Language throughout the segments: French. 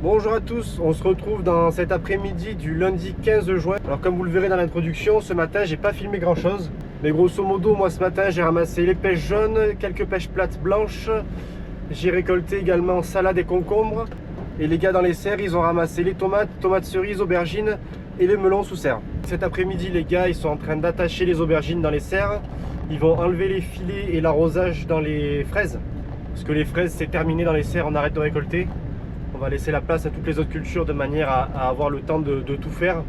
Bonjour à tous, on se retrouve dans cet après-midi du lundi 15 juin. Alors comme vous le verrez dans l'introduction, ce matin j'ai pas filmé grand chose. Mais grosso modo, moi ce matin j'ai ramassé les pêches jaunes, quelques pêches plates blanches. J'ai récolté également salade et concombres. Et les gars dans les serres, ils ont ramassé les tomates, tomates cerises, aubergines et les melons sous serre. Cet après-midi les gars, ils sont en train d'attacher les aubergines dans les serres. Ils vont enlever les filets et l'arrosage dans les fraises. Parce que les fraises c'est terminé dans les serres, on arrête de récolter. On va laisser la place à toutes les autres cultures de manière à avoir le temps de tout faire.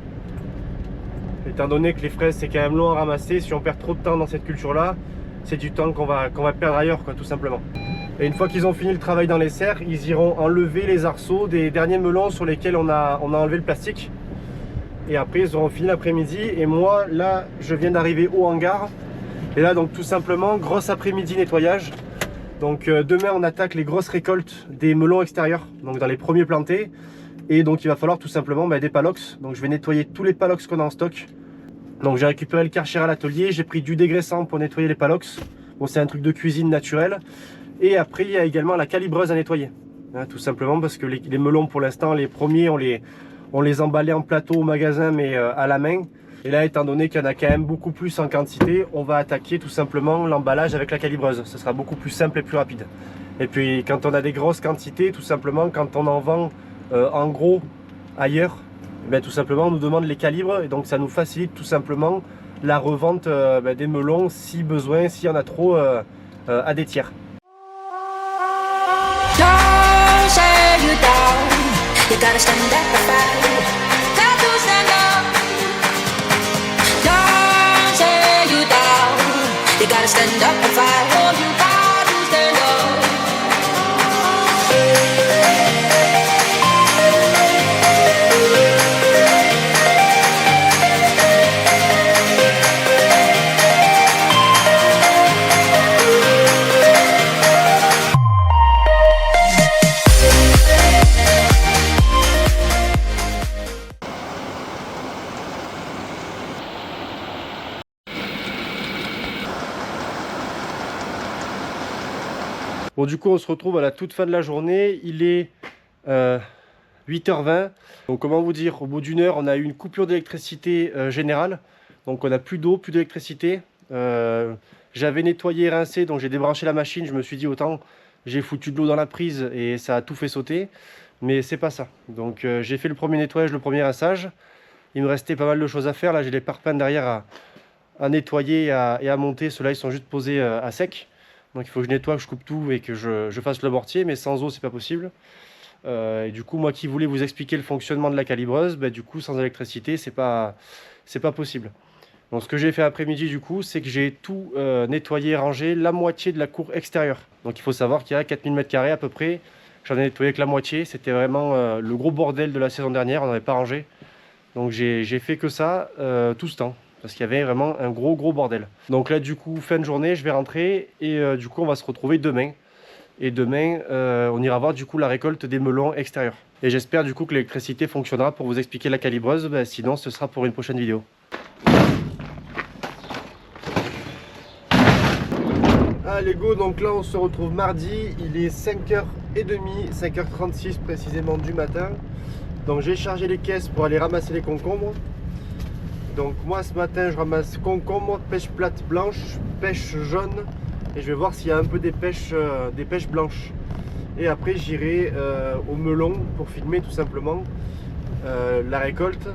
Étant donné que les fraises c'est quand même long à ramasser, si on perd trop de temps dans cette culture là, c'est du temps qu'on va perdre ailleurs quoi, tout simplement. Et une fois qu'ils ont fini le travail dans les serres, ils iront enlever les arceaux des derniers melons sur lesquels on a enlevé le plastique. Et après ils auront fini l'après-midi. Et moi là je viens d'arriver au hangar. Et là donc tout simplement grosse après-midi nettoyage. Donc demain on attaque les grosses récoltes des melons extérieurs, donc dans les premiers plantés. Et donc il va falloir tout simplement des palox. Donc je vais nettoyer tous les palox qu'on a en stock. Donc j'ai récupéré le Karcher à l'atelier, j'ai pris du dégraissant pour nettoyer les palox. Bon c'est un truc de cuisine naturel. Et après il y a également la calibreuse à nettoyer. Hein, tout simplement parce que les melons pour l'instant, les premiers on les emballait en plateau au magasin mais à la main. Et là, étant donné qu'il y en a quand même beaucoup plus en quantité, on va attaquer tout simplement l'emballage avec la calibreuse. Ce sera beaucoup plus simple et plus rapide. Et puis quand on a des grosses quantités, tout simplement, quand on en vend en gros ailleurs, tout simplement on nous demande les calibres. Et donc ça nous facilite tout simplement la revente des melons si besoin, s'il y en a trop à des tiers. You gotta stand up and fight. Oh, you gotta stand up. Bon du coup on se retrouve à la toute fin de la journée, il est 8h20. Donc comment vous dire, au bout d'une heure on a eu une coupure d'électricité générale. Donc on n'a plus d'eau, plus d'électricité. J'avais nettoyé et rincé, donc j'ai débranché la machine, je me suis dit autant j'ai foutu de l'eau dans la prise et ça a tout fait sauter. Mais c'est pas ça. Donc j'ai fait le premier nettoyage, le premier rinçage. Il me restait pas mal de choses à faire, là j'ai les pare-pains derrière à nettoyer et à monter. Ceux-là ils sont juste posés à sec. Donc il faut que je nettoie, que je coupe tout et que je fasse le mortier, mais sans eau c'est pas possible. Et du coup moi qui voulais vous expliquer le fonctionnement de la calibreuse, du coup sans électricité c'est pas possible. Donc ce que j'ai fait après-midi du coup, c'est que j'ai tout nettoyé, rangé la moitié de la cour extérieure. Donc il faut savoir qu'il y a 4000 m² à peu près. J'en ai nettoyé que la moitié, c'était vraiment le gros bordel de la saison dernière, on n'avait pas rangé. Donc j'ai fait que ça tout ce temps. Parce qu'il y avait vraiment un gros bordel. Donc là du coup fin de journée je vais rentrer et du coup on va se retrouver demain. Et demain on ira voir du coup la récolte des melons extérieurs. Et j'espère du coup que l'électricité fonctionnera pour vous expliquer la calibreuse, sinon ce sera pour une prochaine vidéo. Allez go, donc là on se retrouve mardi, il est 5h30, 5h36 précisément du matin. Donc j'ai chargé les caisses pour aller ramasser les concombres. Donc moi ce matin je ramasse concombre, pêche plate blanche, pêche jaune et je vais voir s'il y a un peu des pêches blanches. Et après j'irai au melon pour filmer tout simplement la récolte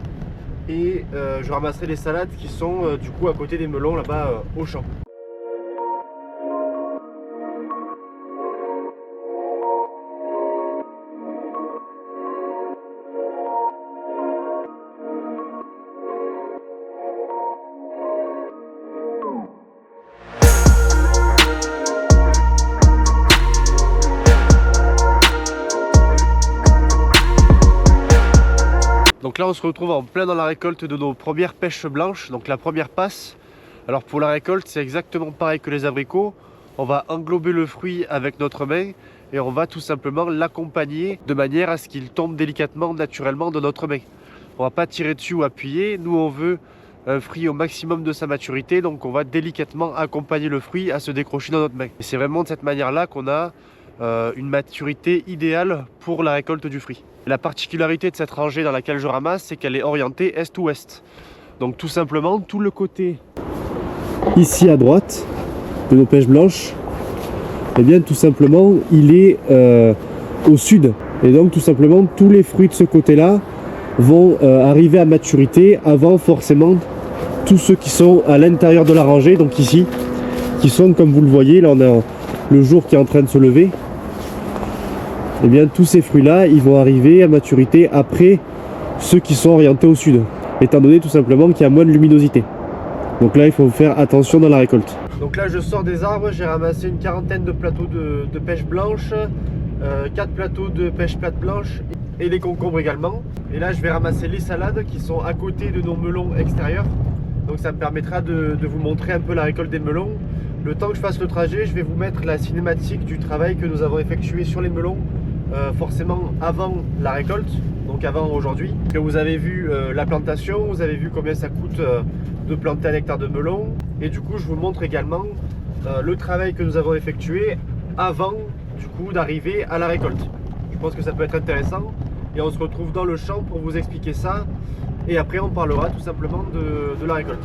et je ramasserai les salades qui sont du coup à côté des melons là-bas au champ. Donc là on se retrouve en plein dans la récolte de nos premières pêches blanches, donc la première passe. Alors pour la récolte c'est exactement pareil que les abricots, on va englober le fruit avec notre main et on va tout simplement l'accompagner de manière à ce qu'il tombe délicatement, naturellement de notre main. On va pas tirer dessus ou appuyer, nous on veut un fruit au maximum de sa maturité, donc on va délicatement accompagner le fruit à se décrocher dans notre main. Et c'est vraiment de cette manière là qu'on a une maturité idéale pour la récolte du fruit. La particularité de cette rangée dans laquelle je ramasse, c'est qu'elle est orientée est-ouest. Donc tout simplement, tout le côté ici à droite de nos pêches blanches, et bien tout simplement, il est au sud. Et donc tout simplement, tous les fruits de ce côté-là vont arriver à maturité avant forcément tous ceux qui sont à l'intérieur de la rangée, donc ici, qui sont, comme vous le voyez, là on a le jour qui est en train de se lever. Et bien tous ces fruits-là, ils vont arriver à maturité après ceux qui sont orientés au sud, étant donné tout simplement qu'il y a moins de luminosité. Donc là, il faut faire attention dans la récolte. Donc là, je sors des arbres, j'ai ramassé une quarantaine de plateaux de pêche blanche, 4 plateaux de pêche plate blanche et des concombres également. Et là, je vais ramasser les salades qui sont à côté de nos melons extérieurs. Donc ça me permettra de vous montrer un peu la récolte des melons. Le temps que je fasse le trajet, je vais vous mettre la cinématique du travail que nous avons effectué sur les melons, forcément avant la récolte, donc avant aujourd'hui. Vous avez vu la plantation, vous avez vu combien ça coûte de planter 1 hectare de melons. Et du coup, je vous montre également le travail que nous avons effectué avant du coup d'arriver à la récolte. Je pense que ça peut être intéressant. Et on se retrouve dans le champ pour vous expliquer ça. Et après, on parlera tout simplement de la récolte.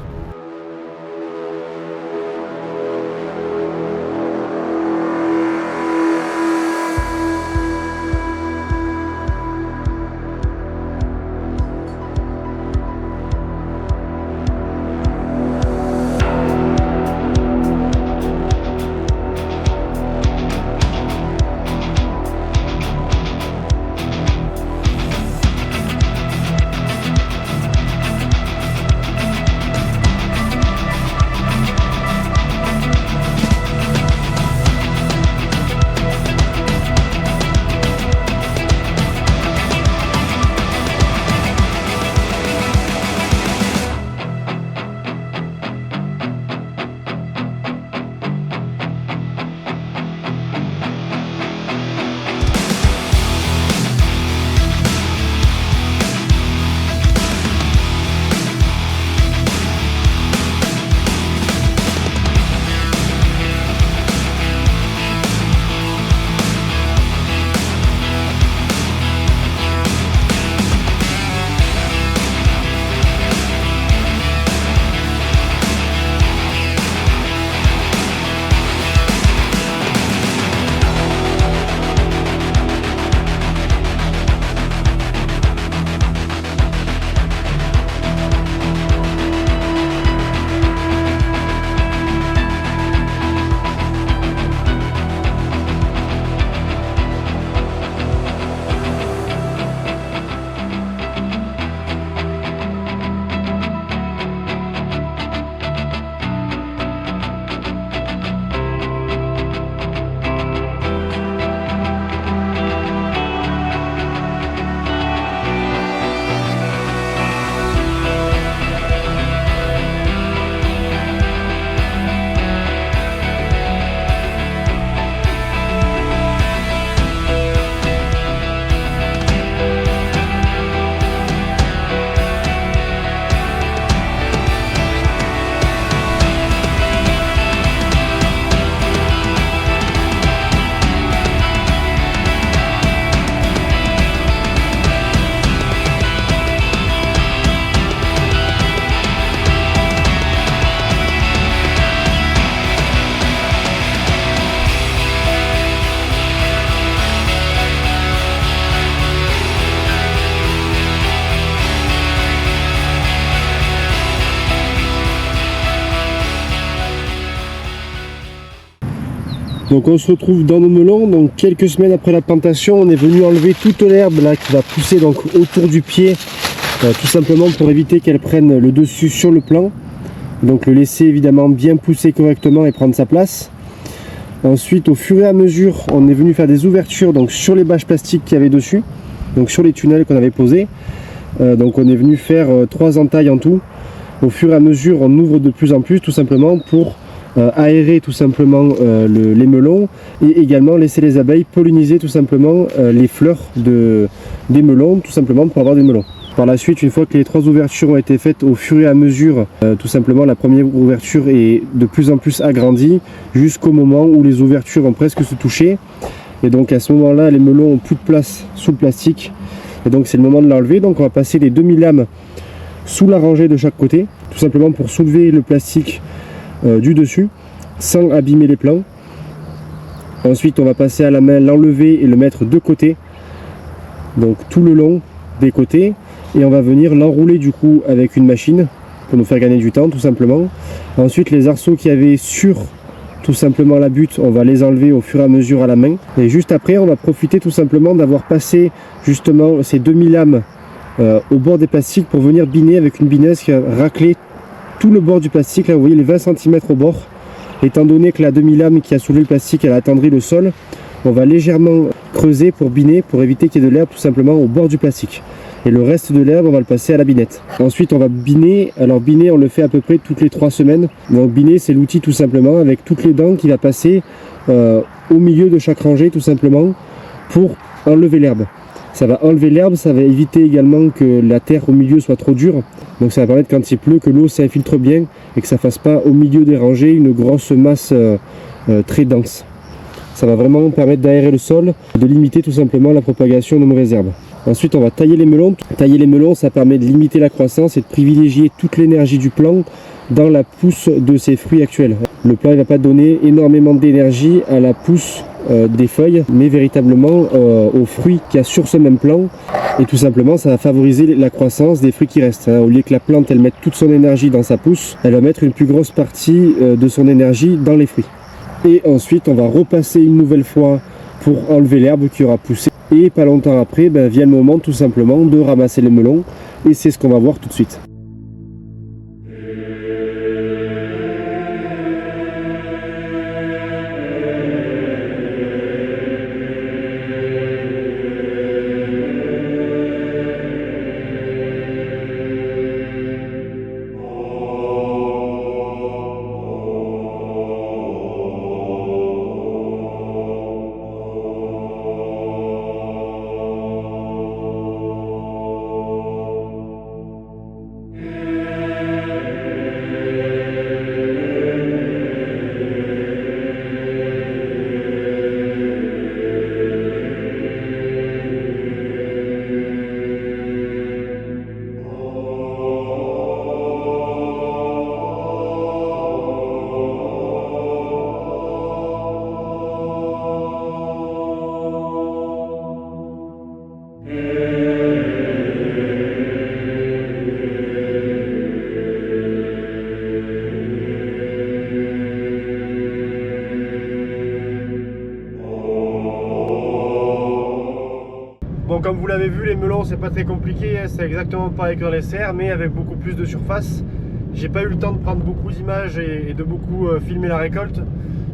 Donc on se retrouve dans nos melons, donc quelques semaines après la plantation, on est venu enlever toute l'herbe là qui va pousser donc autour du pied, tout simplement pour éviter qu'elle prenne le dessus sur le plant. Donc le laisser évidemment bien pousser correctement et prendre sa place. Ensuite, au fur et à mesure, on est venu faire des ouvertures donc sur les bâches plastiques qu'il y avait dessus, donc sur les tunnels qu'on avait posés. Donc on est venu faire 3 entailles en tout. Au fur et à mesure, on ouvre de plus en plus, tout simplement pour aérer tout simplement les melons et également laisser les abeilles polliniser tout simplement les fleurs des melons, tout simplement pour avoir des melons. Par la suite, une fois que les 3 ouvertures ont été faites au fur et à mesure, tout simplement la première ouverture est de plus en plus agrandie jusqu'au moment où les ouvertures vont presque se toucher. Et donc à ce moment-là, les melons ont plus de place sous le plastique. Et donc c'est le moment de l'enlever. Donc on va passer les demi-lames sous la rangée de chaque côté, tout simplement pour soulever le plastique du dessus, sans abîmer les plants. Ensuite on va passer à la main, l'enlever et le mettre de côté, donc tout le long des côtés. Et on va venir l'enrouler du coup avec une machine, pour nous faire gagner du temps tout simplement. Ensuite les arceaux qu'il y avait sur tout simplement la butte, on va les enlever au fur et à mesure à la main. Et juste après on va profiter tout simplement d'avoir passé justement ces demi-lames au bord des plastiques pour venir biner avec une bineuse qui va racler tout le bord du plastique. Là vous voyez les 20 cm au bord. Étant donné que la demi-lame qui a soulevé le plastique elle a attendri le sol, on va légèrement creuser pour biner, pour éviter qu'il y ait de l'herbe tout simplement au bord du plastique. Et le reste de l'herbe on va le passer à la binette. Ensuite on va biner. Alors biner on le fait à peu près toutes les 3 semaines. Donc biner c'est l'outil tout simplement avec toutes les dents qui va passer au milieu de chaque rangée tout simplement pour enlever l'herbe. Ça va enlever l'herbe, ça va éviter également que la terre au milieu soit trop dure. Donc ça va permettre quand il pleut que l'eau s'infiltre bien et que ça ne fasse pas au milieu des rangées une grosse masse très dense. Ça va vraiment permettre d'aérer le sol, de limiter tout simplement la propagation de mauvaises herbes. Ensuite on va tailler les melons. Tailler les melons ça permet de limiter la croissance et de privilégier toute l'énergie du plant dans la pousse de ses fruits actuels. Le plant ne va pas donner énormément d'énergie à la pousse des feuilles, mais véritablement aux fruits qu'il y a sur ce même plant. Et tout simplement ça va favoriser la croissance des fruits qui restent. Au lieu que la plante elle mette toute son énergie dans sa pousse, elle va mettre une plus grosse partie de son énergie dans les fruits. Et ensuite on va repasser une nouvelle fois pour enlever l'herbe qui aura poussé. Et pas longtemps après vient le moment tout simplement de ramasser les melons. Et c'est ce qu'on va voir tout de suite. Bon, comme vous l'avez vu, les melons c'est pas très compliqué, hein, c'est exactement pareil que dans les serres, mais avec beaucoup plus de surface. J'ai pas eu le temps de prendre beaucoup d'images et de beaucoup filmer la récolte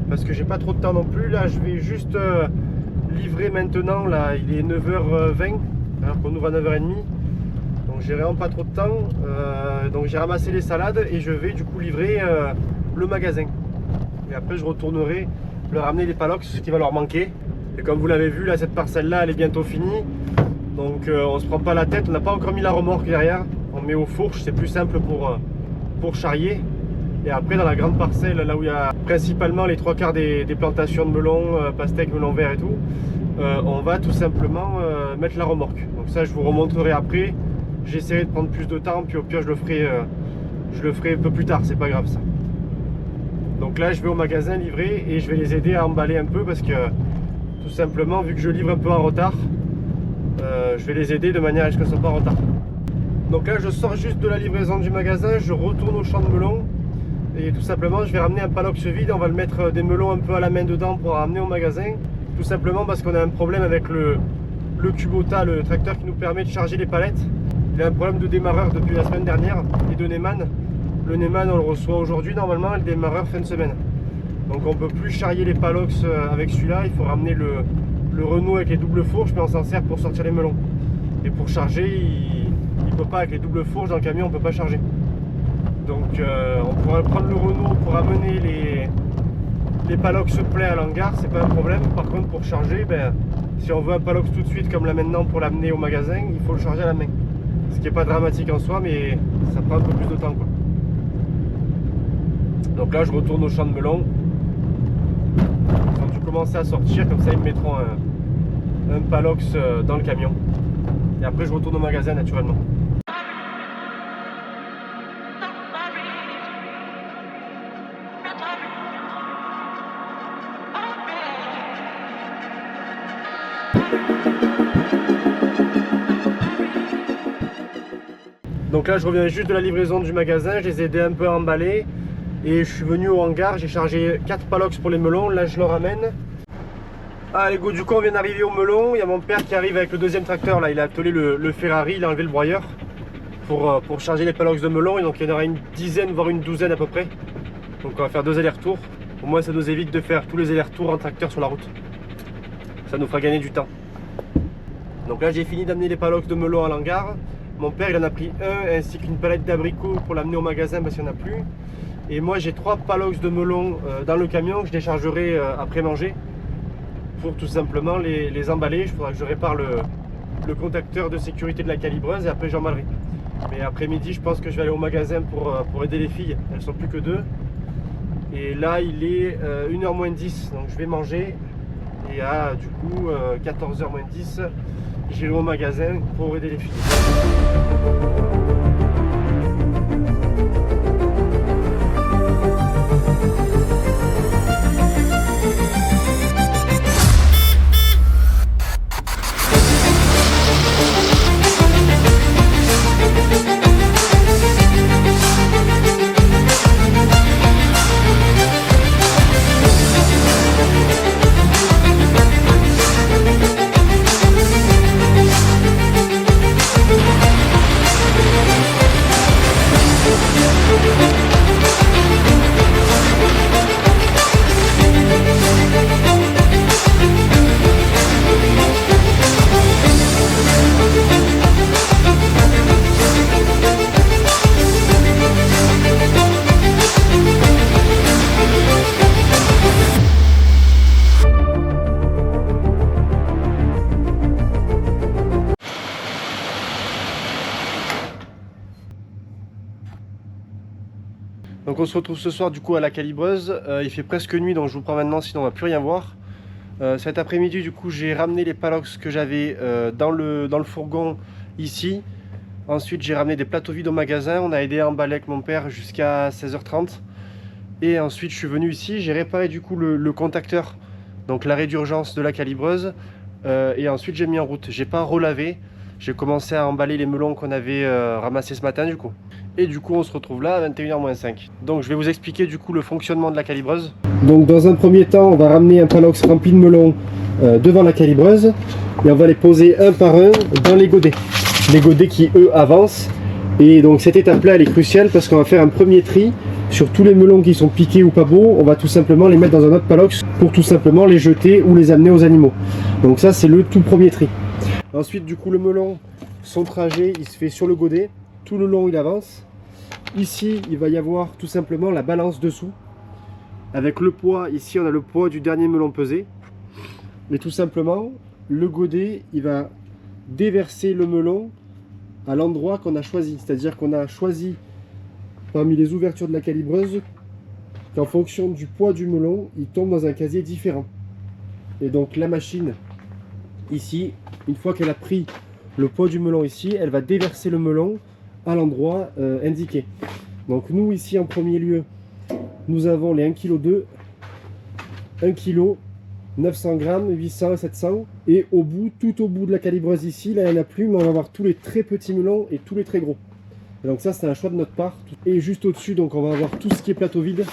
parce que j'ai pas trop de temps non plus. Là je vais juste livrer maintenant, là il est 9h20 alors qu'on ouvre à 9h30, donc j'ai vraiment pas trop de temps. Donc j'ai ramassé les salades et je vais du coup livrer le magasin. Et après je retournerai leur amener les palox, ce qui va leur manquer. Et comme vous l'avez vu, là cette parcelle là elle est bientôt finie. Donc on se prend pas la tête, on n'a pas encore mis la remorque derrière. On met aux fourches, c'est plus simple pour charrier. Et après dans la grande parcelle, là où il y a principalement les 3/4 des plantations de melons, pastèques, melons verts et tout, on va tout simplement mettre la remorque. Donc ça je vous remontrerai après. J'essaierai de prendre plus de temps, puis au pire je le ferai un peu plus tard, c'est pas grave ça. Donc là je vais au magasin livrer et je vais les aider à emballer un peu parce que tout simplement vu que je livre un peu en retard, je vais les aider de manière à ce que ce soit pas en retard. Donc là je sors juste de la livraison du magasin, je retourne au champ de melons et tout simplement je vais ramener un palox vide, on va le mettre des melons un peu à la main dedans pour ramener au magasin. Tout simplement parce qu'on a un problème avec le Kubota, le tracteur qui nous permet de charger les palettes. Il a un problème de démarreur depuis la semaine dernière et de Neyman. Le Neyman on le reçoit aujourd'hui normalement et le démarreur fin de semaine. Donc on peut plus charrier les palox avec celui-là, il faut ramener le Renault avec les doubles fourches, mais on s'en sert pour sortir les melons. Et pour charger, il peut pas avec les doubles fourches dans le camion, on peut pas charger. Donc on pourra prendre le Renault pour amener les palox pleins à l'hangar, c'est pas un problème. Par contre pour charger, si on veut un palox tout de suite comme là maintenant pour l'amener au magasin, il faut le charger à la main. Ce qui n'est pas dramatique en soi, mais ça prend un peu plus de temps quoi. Donc là je retourne au champ de melons. commencer à sortir, comme ça ils me mettront un palox dans le camion. Et après je retourne au magasin naturellement. Donc là je reviens juste de la livraison du magasin, je les ai aidés un peu à emballer. Et je suis venu au hangar, j'ai chargé 4 palox pour les melons, là je le ramène. Ah les go, du coup on vient d'arriver au melon, il y a mon père qui arrive avec le deuxième tracteur, là il a attelé le Ferrari, il a enlevé le broyeur pour charger les palox de melon, et donc il y en aura une dizaine voire une douzaine à peu près. Donc on va faire 2 allers-retours, au moins ça nous évite de faire tous les allers-retours en tracteur sur la route. Ça nous fera gagner du temps. Donc là j'ai fini d'amener les palox de melon à l'hangar. Mon père il en a pris un ainsi qu'une palette d'abricots pour l'amener au magasin parce qu'il n'y en a plus. Et moi j'ai 3 palox de melon dans le camion que je déchargerai après manger pour tout simplement les emballer. Il faudra que je répare le contacteur de sécurité de la calibreuse et après j'emballerai. Mais après-midi je pense que je vais aller au magasin pour aider les filles, elles sont plus que 2. Et là il est 1h moins 10, donc je vais manger et à du coup 14h moins 10 j'irai au magasin pour aider les filles. Donc on se retrouve ce soir du coup à la calibreuse, il fait presque nuit donc je vous prends maintenant sinon on va plus rien voir. Cet après-midi du coup j'ai ramené les palox que j'avais dans le fourgon ici. Ensuite j'ai ramené des plateaux vides au magasin, on a aidé à emballer avec mon père jusqu'à 16h30. Et ensuite je suis venu ici, j'ai réparé du coup le contacteur, donc l'arrêt d'urgence de la calibreuse. Et ensuite j'ai mis en route, j'ai pas relavé, j'ai commencé à emballer les melons qu'on avait ramassés ce matin du coup. Et du coup on se retrouve là à 21h-5. Donc je vais vous expliquer du coup le fonctionnement de la calibreuse. Donc dans un premier temps on va ramener un palox rempli de melons devant la calibreuse. Et on va les poser un par un dans les godets. Les godets qui eux avancent. Et donc cette étape là elle est cruciale parce qu'on va faire un premier tri sur tous les melons qui sont piqués ou pas beaux. On va tout simplement les mettre dans un autre palox pour tout simplement les jeter ou les amener aux animaux. Donc ça c'est le tout premier tri. Ensuite du coup le melon, son trajet il se fait sur le godet. Tout le long il avance. Ici il va y avoir tout simplement la balance dessous. Avec le poids, ici on a le poids du dernier melon pesé. Et tout simplement le godet il va déverser le melon à l'endroit qu'on a choisi. C'est-à-dire qu'on a choisi parmi les ouvertures de la calibreuse qu'en fonction du poids du melon il tombe dans un casier différent. Et donc la machine ici, une fois qu'elle a pris le poids du melon ici, elle va déverser le melon à l'endroit indiqué. Donc nous ici en premier lieu nous avons les 1,2 kg, 1 kg, 900 g, 800, 700 et au bout, tout au bout de la calibreuse ici, là il n'y en a plus mais on va avoir tous les très petits melons et tous les très gros. Et donc ça c'est un choix de notre part. Et juste au dessus donc on va avoir tout ce qui est plateau vide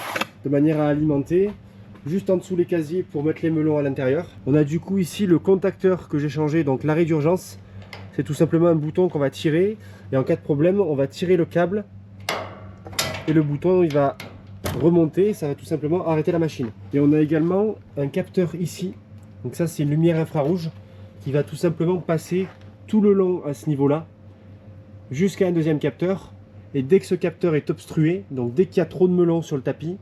de manière à alimenter. Juste en dessous les casiers pour mettre les melons à l'intérieur. On a du coup ici le contacteur que j'ai changé, donc l'arrêt d'urgence. C'est tout simplement un bouton qu'on va tirer et en cas de problème on va tirer le câble et le bouton il va remonter, ça va tout simplement arrêter la machine. Et on a également un capteur ici, donc ça c'est une lumière infrarouge qui va tout simplement passer tout le long à ce niveau là jusqu'à un deuxième capteur, et dès que ce capteur est obstrué, donc dès qu'il y a trop de melons sur le tapis,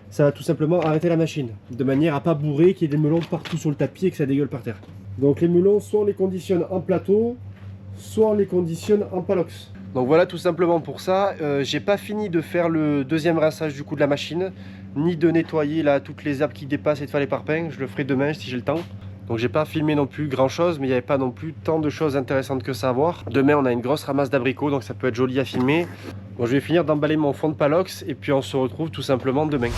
ça va tout simplement arrêter la machine de manière à pas bourrer, qu'il y ait des melons partout sur le tapis et que ça dégueule par terre. Donc les melons soit on les conditionne en plateau, soit on les conditionne en palox. Donc voilà tout simplement pour ça. J'ai pas fini de faire le deuxième rinçage du coup de la machine, ni de nettoyer là toutes les herbes qui dépassent et de faire les parpaings. Je le ferai demain si j'ai le temps. Donc j'ai pas filmé non plus grand chose, mais il n'y avait pas non plus tant de choses intéressantes que ça à voir. Demain on a une grosse ramasse d'abricots, donc ça peut être joli à filmer. Bon, je vais finir d'emballer mon fond de palox et puis on se retrouve tout simplement demain.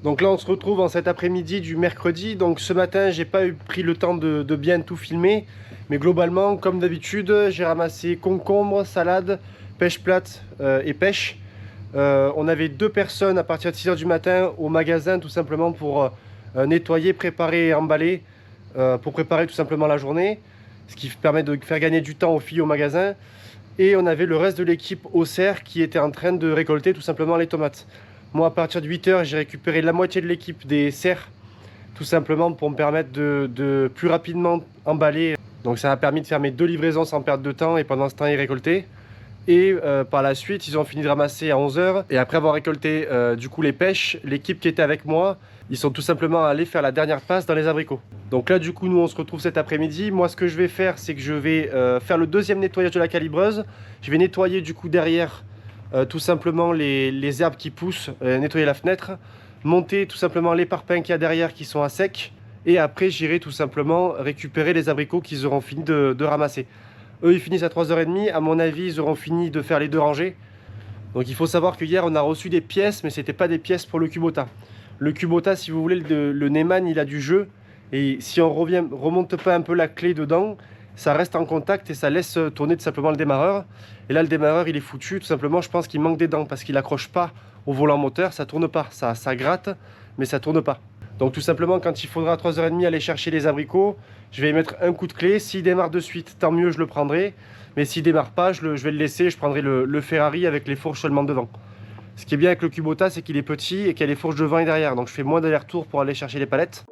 Donc là on se retrouve en cet après-midi du mercredi. Donc ce matin j'ai pas pris le temps de bien tout filmer, mais globalement comme d'habitude j'ai ramassé concombre, salade, pêche plate et pêche. On avait 2 personnes à partir de 6 h du matin au magasin tout simplement pour nettoyer, préparer et emballer, pour préparer tout simplement la journée, ce qui permet de faire gagner du temps aux filles au magasin. Et on avait le reste de l'équipe au cerf qui était en train de récolter tout simplement les tomates. Moi, à partir de 8 h, j'ai récupéré la moitié de l'équipe des cerfs, tout simplement pour me permettre de plus rapidement emballer. Donc ça a permis de faire mes 2 livraisons sans perdre de temps et pendant ce temps, ils récoltaient. Et par la suite, ils ont fini de ramasser à 11 h. Et après avoir récolté du coup les pêches, l'équipe qui était avec moi, ils sont tout simplement allés faire la dernière passe dans les abricots. Donc là, du coup, nous, on se retrouve cet après-midi. Moi, ce que je vais faire, c'est que je vais faire le deuxième nettoyage de la calibreuse. Je vais nettoyer du coup derrière tout simplement les herbes qui poussent, nettoyer la fenêtre, monter tout simplement les parpaings qu'il y a derrière qui sont à sec, et après j'irai tout simplement récupérer les abricots qu'ils auront fini de ramasser. Eux ils finissent à 3 h 30, à mon avis ils auront fini de faire les 2 rangées. Donc il faut savoir que hier on a reçu des pièces, mais c'était pas des pièces pour le Kubota. Le Kubota, si vous voulez, le Neyman il a du jeu, et si on remonte pas un peu la clé dedans, ça reste en contact et ça laisse tourner tout simplement le démarreur. Et là le démarreur il est foutu, tout simplement je pense qu'il manque des dents parce qu'il accroche pas au volant moteur, ça tourne pas, ça gratte mais ça tourne pas. Donc tout simplement quand il faudra à 3 h 30 aller chercher les abricots, je vais y mettre un coup de clé. S'il démarre de suite, tant mieux, je le prendrai, mais s'il démarre pas, je vais le laisser, je prendrai le Ferrari avec les fourches seulement devant. Ce qui est bien avec le Kubota, c'est qu'il est petit et qu'il y a les fourches devant et derrière, donc je fais moins d'aller-retour pour aller chercher les palettes.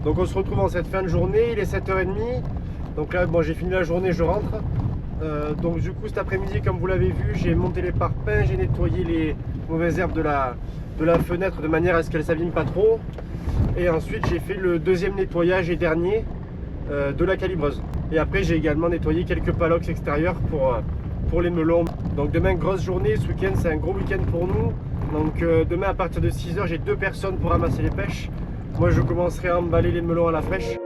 Donc on se retrouve en cette fin de journée, il est 7 h 30. Donc là bon, j'ai fini la journée, je rentre. Donc du coup cet après-midi, comme vous l'avez vu, j'ai monté les parpaings, j'ai nettoyé les mauvaises herbes de la fenêtre de manière à ce qu'elles ne s'abîment pas trop. Et ensuite j'ai fait le deuxième nettoyage et dernier de la calibreuse. Et après j'ai également nettoyé quelques palox extérieurs pour les melons. Donc demain grosse journée, ce week-end c'est un gros week-end pour nous. Donc demain à partir de 6 h j'ai 2 personnes pour ramasser les pêches. Moi je commencerai à emballer les melons à la fraîche.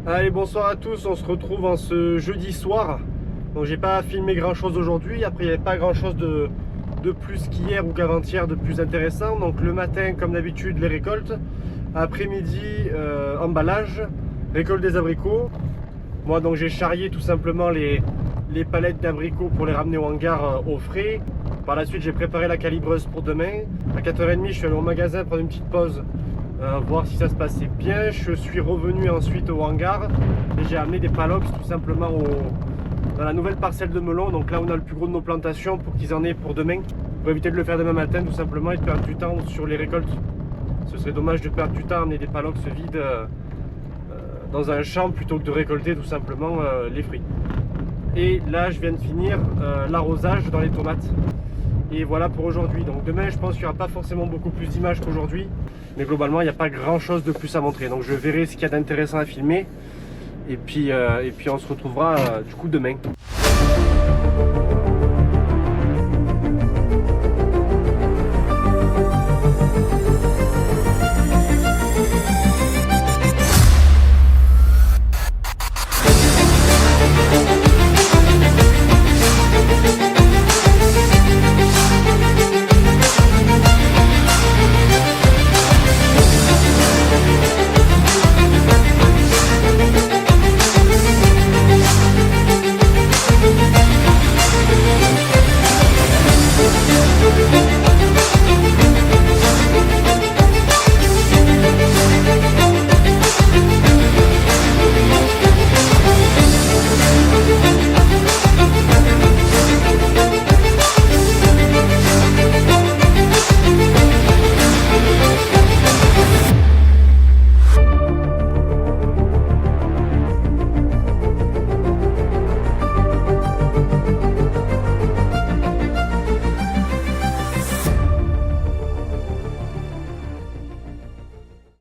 Allez, bonsoir à tous, on se retrouve en ce jeudi soir. Donc j'ai pas filmé grand chose aujourd'hui, après il n'y avait pas grand chose de plus qu'hier ou qu'avant-hier de plus intéressant. Donc le matin comme d'habitude les récoltes, après-midi emballage, récolte des abricots. Moi donc j'ai charrié tout simplement les palettes d'abricots pour les ramener au hangar au frais. Par la suite j'ai préparé la calibreuse pour demain. À 4h30 je suis allé au magasin prendre une petite pause. Voir si ça se passait bien. Je suis revenu ensuite au hangar et j'ai amené des palox tout simplement dans la nouvelle parcelle de melons, donc là où on a le plus gros de nos plantations, pour qu'ils en aient pour demain, pour éviter de le faire demain matin tout simplement et de perdre du temps sur les récoltes. Ce serait dommage de perdre du temps à amener des palox vides dans un champ plutôt que de récolter tout simplement les fruits. Et là je viens de finir l'arrosage dans les tomates. Et voilà pour aujourd'hui. Donc demain je pense qu'il n'y aura pas forcément beaucoup plus d'images qu'aujourd'hui. Mais globalement il n'y a pas grand chose de plus à montrer. Donc je verrai ce qu'il y a d'intéressant à filmer. Et puis on se retrouvera du coup demain.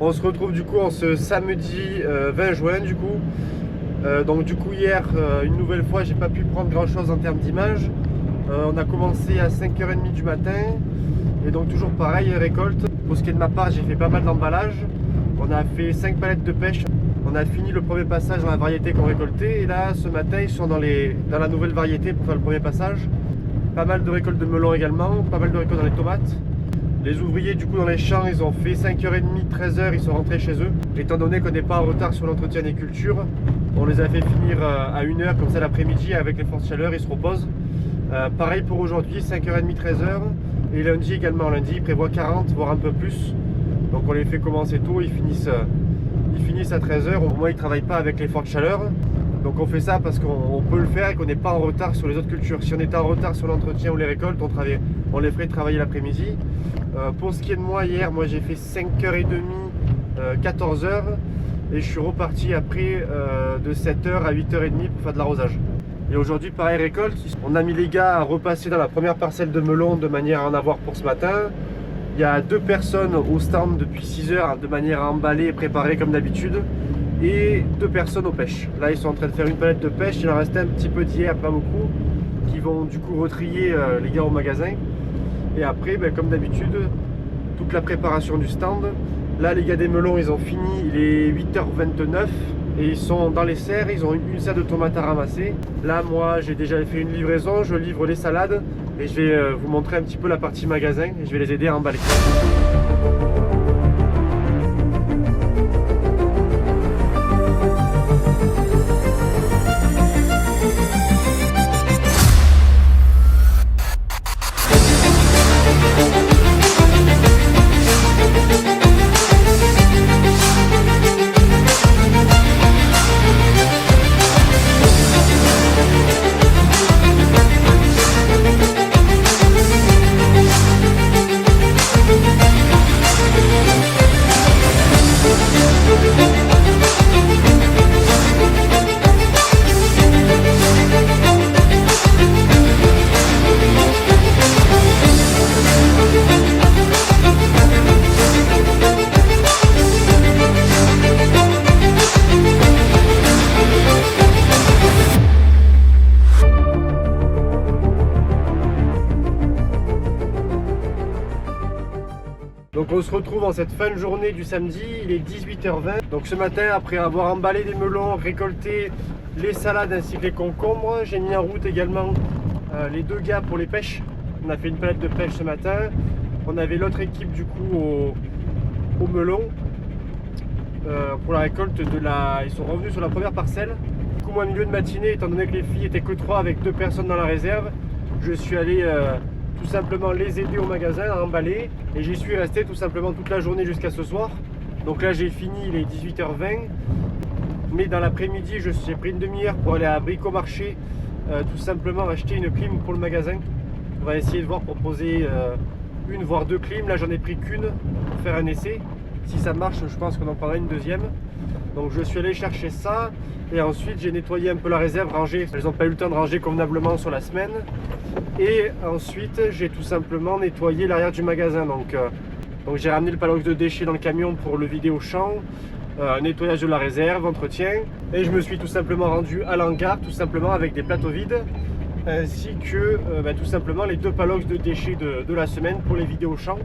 On se retrouve du coup en ce samedi 20 juin du coup. Donc du coup hier, une nouvelle fois, j'ai pas pu prendre grand chose en termes d'images. On a commencé à 5h30 du matin. Et donc toujours pareil, récolte. Pour ce qui est de ma part, j'ai fait pas mal d'emballage. On a fait 5 palettes de pêche. On a fini le premier passage dans la variété qu'on récoltait. Et là, ce matin, ils sont dans la nouvelle variété pour faire le premier passage. Pas mal de récoltes de melons également, pas mal de récoltes dans les tomates. Les ouvriers du coup dans les champs, ils ont fait 5h30, 13h, ils sont rentrés chez eux. Étant donné qu'on n'est pas en retard sur l'entretien des cultures, on les a fait finir à 1h, comme ça l'après-midi, avec les fortes chaleurs, ils se reposent. Pareil pour aujourd'hui, 5h30, 13h. Et lundi également, lundi ils prévoient 40, voire un peu plus. Donc on les fait commencer tôt, ils finissent ils finissent à 13 h, au moins ils ne travaillent pas avec les fortes chaleurs. Donc on fait ça parce qu'on peut le faire et qu'on n'est pas en retard sur les autres cultures. Si on était en retard sur l'entretien ou les récoltes, on les ferait travailler l'après-midi. Pour ce qui est de moi, hier, j'ai fait 5h30, 14 h et je suis reparti après de 7 h à 8h30 pour faire de l'arrosage. Et aujourd'hui, pareil, récolte, on a mis les gars à repasser dans la première parcelle de melon de manière à en avoir pour ce matin. Il y a 2 personnes au stand depuis 6 h de manière à emballer et préparer comme d'habitude. Et 2 personnes aux pêches. Là ils sont en train de faire une palette de pêche, il en restait un petit peu d'hier, pas beaucoup, qui vont du coup retrier les gars au magasin. Et après, comme d'habitude, toute la préparation du stand. Là les gars des melons ils ont fini, il est 8h29 et ils sont dans les serres, ils ont une serre de tomates à ramasser. Là moi j'ai déjà fait une livraison, je livre les salades et je vais vous montrer un petit peu la partie magasin et je vais les aider à emballer. Donc on se retrouve en cette fin de journée du samedi, il est 18h20. Donc ce matin, après avoir emballé les melons, récolté les salades ainsi que les concombres, j'ai mis en route également les 2 gars pour les pêches. On a fait une palette de pêche ce matin. On avait l'autre équipe du coup au melon pour la récolte de la... Ils sont revenus sur la première parcelle. Du coup moi, milieu de matinée, étant donné que les filles étaient que 3 avec 2 personnes dans la réserve, je suis allé tout simplement les aider au magasin à emballer et j'y suis resté tout simplement toute la journée jusqu'à ce soir. Donc là j'ai fini, il est 18h20, mais dans l'après-midi j'ai pris une demi-heure pour aller à Bricomarché tout simplement acheter une clim pour le magasin. On va essayer de voir proposer une voire 2 clims. Là j'en ai pris qu'une pour faire un essai. Si ça marche, je pense qu'on en prendra une deuxième. Donc je suis allé chercher ça et ensuite j'ai nettoyé un peu la réserve, rangé. Elles n'ont pas eu le temps de ranger convenablement sur la semaine. Et ensuite j'ai tout simplement nettoyé l'arrière du magasin. Donc j'ai ramené le paddock de déchets dans le camion pour le vider au champ, nettoyage de la réserve, entretien. Et je me suis tout simplement rendu à l'hangar, tout simplement avec des plateaux vides, ainsi que tout simplement les 2 paddocks de déchets de la semaine pour les vider au champ.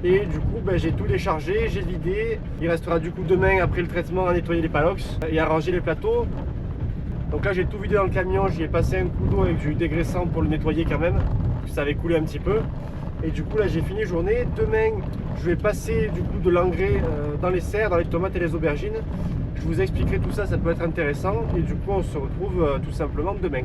Et du coup j'ai tout déchargé, j'ai vidé. Il restera du coup demain après le traitement à nettoyer les paddocks et à ranger les plateaux. Donc là j'ai tout vidé dans le camion, j'y ai passé un coup d'eau avec du dégraissant pour le nettoyer quand même, parce que ça avait coulé un petit peu. Et du coup là j'ai fini journée. Demain je vais passer du coup de l'engrais dans les serres, dans les tomates et les aubergines. Je vous expliquerai tout ça, ça peut être intéressant. Et du coup on se retrouve tout simplement demain.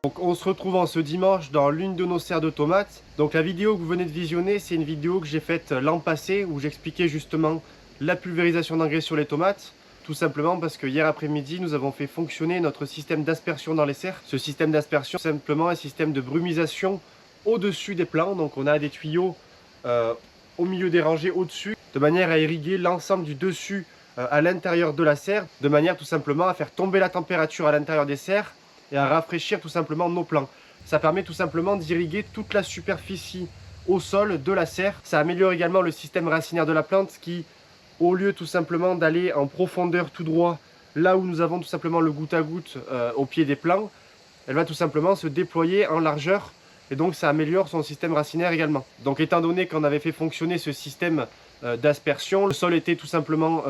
Donc on se retrouve en ce dimanche dans l'une de nos serres de tomates. Donc la vidéo que vous venez de visionner, c'est une vidéo que j'ai faite l'an passé où j'expliquais justement la pulvérisation d'engrais sur les tomates. Tout simplement parce que hier après-midi, nous avons fait fonctionner notre système d'aspersion dans les serres. Ce système d'aspersion, c'est simplement un système de brumisation au-dessus des plants. Donc on a des tuyaux au milieu des rangées au-dessus, de manière à irriguer l'ensemble du dessus à l'intérieur de la serre, de manière tout simplement à faire tomber la température à l'intérieur des serres et à rafraîchir tout simplement nos plants. Ça permet tout simplement d'irriguer toute la superficie au sol de la serre. Ça améliore également le système racinaire de la plante qui, au lieu tout simplement d'aller en profondeur tout droit, là où nous avons tout simplement le goutte à goutte au pied des plants, elle va tout simplement se déployer en largeur et donc ça améliore son système racinaire également. Donc étant donné qu'on avait fait fonctionner ce système d'aspersion, le sol était tout simplement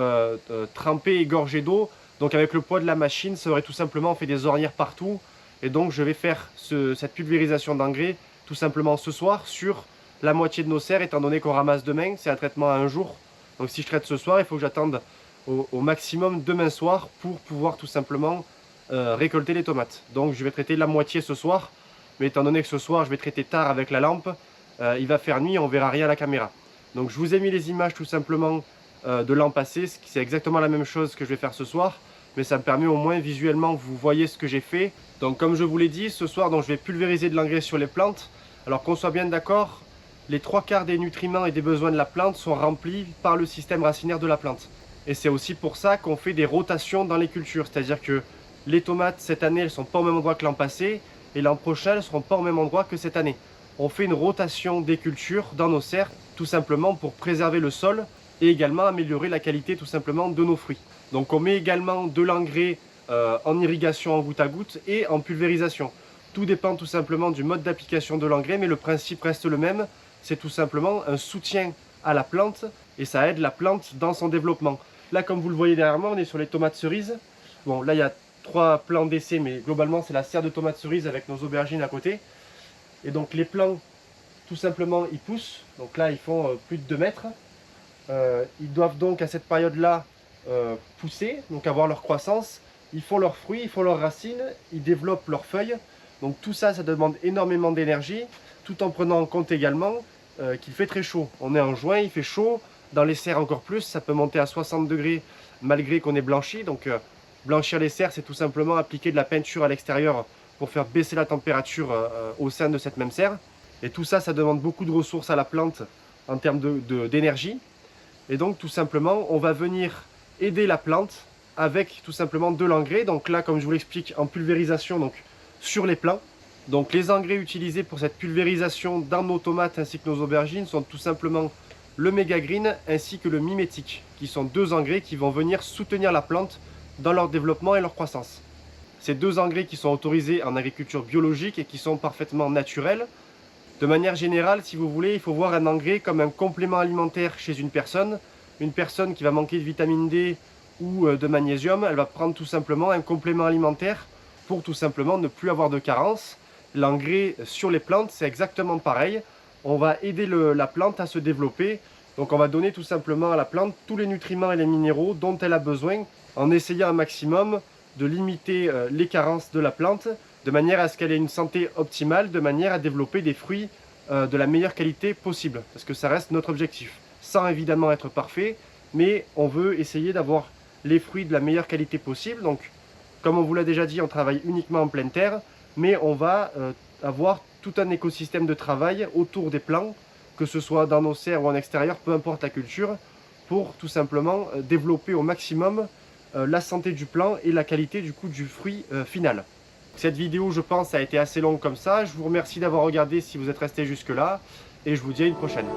trempé et gorgé d'eau, donc avec le poids de la machine, ça aurait tout simplement fait des ornières partout. Et donc je vais faire cette pulvérisation d'engrais tout simplement ce soir sur la moitié de nos serres, étant donné qu'on ramasse demain, c'est un traitement à un jour. Donc si je traite ce soir, il faut que j'attende au maximum demain soir pour pouvoir tout simplement récolter les tomates. Donc je vais traiter la moitié ce soir, mais étant donné que ce soir je vais traiter tard avec la lampe, il va faire nuit, on verra rien à la caméra. Donc je vous ai mis les images tout simplement de l'an passé, c'est exactement la même chose que je vais faire ce soir, mais ça me permet au moins visuellement que vous voyez ce que j'ai fait. Donc comme je vous l'ai dit, ce soir donc, je vais pulvériser de l'engrais sur les plantes. Alors qu'on soit bien d'accord, les 3/4 des nutriments et des besoins de la plante sont remplis par le système racinaire de la plante. Et c'est aussi pour ça qu'on fait des rotations dans les cultures, c'est-à-dire que les tomates cette année elles ne sont pas au même endroit que l'an passé, et l'an prochain elles ne seront pas au même endroit que cette année. On fait une rotation des cultures dans nos serres, tout simplement pour préserver le sol et également améliorer la qualité tout simplement de nos fruits. Donc on met également de l'engrais en irrigation en goutte à goutte et en pulvérisation. Tout dépend tout simplement du mode d'application de l'engrais, mais le principe reste le même. C'est tout simplement un soutien à la plante et ça aide la plante dans son développement. Là, comme vous le voyez derrière moi, on est sur les tomates cerises. Bon, là, il y a 3 plants d'essai, mais globalement, c'est la serre de tomates cerises avec nos aubergines à côté. Et donc, les plants, tout simplement, ils poussent. Donc là, ils font plus de 2 mètres. Ils doivent donc, à cette période-là, pousser, donc avoir leur croissance. Ils font leurs fruits, ils font leurs racines, ils développent leurs feuilles. Donc tout ça, ça demande énormément d'énergie, tout en prenant en compte également qu'il fait très chaud. On est en juin, il fait chaud. Dans les serres encore plus, ça peut monter à 60 degrés malgré qu'on est blanchi. Donc blanchir les serres, c'est tout simplement appliquer de la peinture à l'extérieur pour faire baisser la température au sein de cette même serre. Et tout ça, ça demande beaucoup de ressources à la plante en termes d'énergie. Et donc tout simplement, on va venir aider la plante avec tout simplement de l'engrais. Donc là, comme je vous l'explique, en pulvérisation donc sur les plants. Donc les engrais utilisés pour cette pulvérisation dans nos tomates ainsi que nos aubergines sont tout simplement le Mega Green ainsi que le mimétique, qui sont 2 engrais qui vont venir soutenir la plante dans leur développement et leur croissance. Ces 2 engrais qui sont autorisés en agriculture biologique et qui sont parfaitement naturels. De manière générale, si vous voulez, il faut voir un engrais comme un complément alimentaire chez une personne. Une personne qui va manquer de vitamine D ou de magnésium, elle va prendre tout simplement un complément alimentaire pour tout simplement ne plus avoir de carence. L'engrais sur les plantes, c'est exactement pareil. On va aider la plante à se développer. Donc on va donner tout simplement à la plante tous les nutriments et les minéraux dont elle a besoin en essayant un maximum de limiter les carences de la plante de manière à ce qu'elle ait une santé optimale, de manière à développer des fruits de la meilleure qualité possible. Parce que ça reste notre objectif. Sans évidemment être parfait, mais on veut essayer d'avoir les fruits de la meilleure qualité possible. Donc comme on vous l'a déjà dit, on travaille uniquement en pleine terre, mais on va avoir tout un écosystème de travail autour des plants, que ce soit dans nos serres ou en extérieur, peu importe la culture, pour tout simplement développer au maximum la santé du plant et la qualité du coup du fruit final. Cette vidéo, je pense, a été assez longue comme ça. Je vous remercie d'avoir regardé si vous êtes resté jusque là et je vous dis à une prochaine.